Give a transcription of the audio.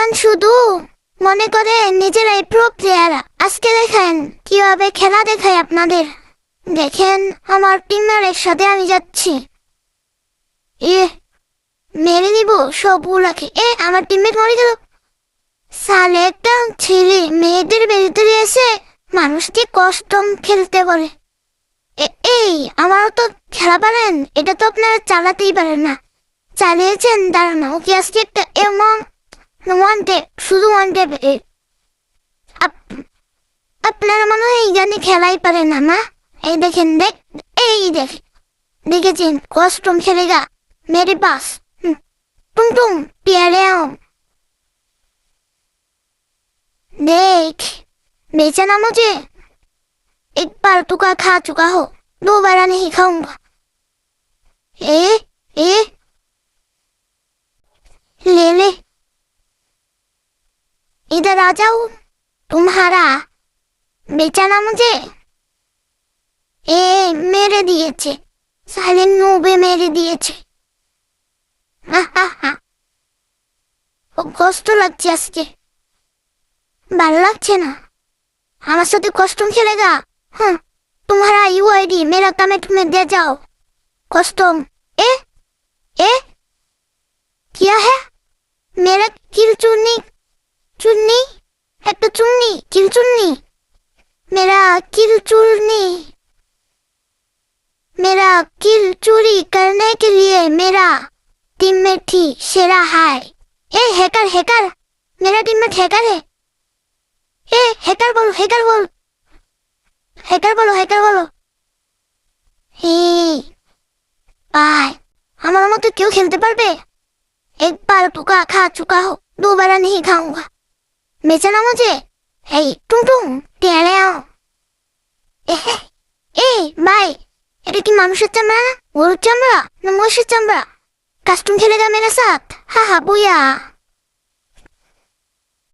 খেলান শুধু মনে করে নিজেরাই প্রো প্লেয়ার। আজকে দেখেন কিভাবে খেলা দেখায় আপনাদের। দেখেন আমার টিমের সাথে আমি যাচ্ছি। এ মেরে দিব সবগুলাকে। আমার টিমমেট মরে গেল। সালে একটা ছেলে মেয়েদের ভিতরে এসে মানুষকে কষ্টম খেলতে পারে। এই আমারও তো খেলা পারেন, এটা তো আপনারা চালাতেই পারেন না। চালিয়েছেন দাঁড়ানো ওকে আজকে একটা এমন ওয়ান টেপ, শুধু ওয়ান টেপ। আপনারা মনে হয় এই গানে খেলাই পারেন না, না? এই দেখেন এই দেখেছেন কষ্টম খেলেগা মেরে পাস। টুম টুম प्यारे देख बेचना मुझे। एक बार तू का खा चुका हो, दोबारा नहीं खाऊंगा। ए ले ले, इधर आ जाओ। तुम्हारा बेचना मुझे। मेरे दिए चे साले नूबे मेरे दिए चे। কষ্ট লাগছে আজকে, ভালো লাগছে না। আমার সাথে কষ্টম খেলেগা। हाँ तुम्हारा यूआईडी मेरा कमेंट में दे जाओ। कस्टम ए क्या है? मेरा किल चुन्नी चुन्नी एक तो चुन्नी किल चुन्नी, मेरा किल चुन्नी, मेरा किल चोरी करने के लिए मेरा टीममेट ही शेरा है। हैकर हैकर, मेरा टीममेट हैकर है। हैकर बोलो हैकर बोलो हैकर बोलो हैकर बोलो। भाई हमारा मत क्यों खेलते पारबे? एक बार धोखा खा चुका हो, दोबारा नहीं खाऊंगा। बेचना मुझे। टुम टुम टेढ़े आओ। भाई এটা কি মানুষের চামড়া না গরুর চামড়া না মহিষের চামড়া? কাস্টম খেলেগা মেরে সাথ। হা বুয়া।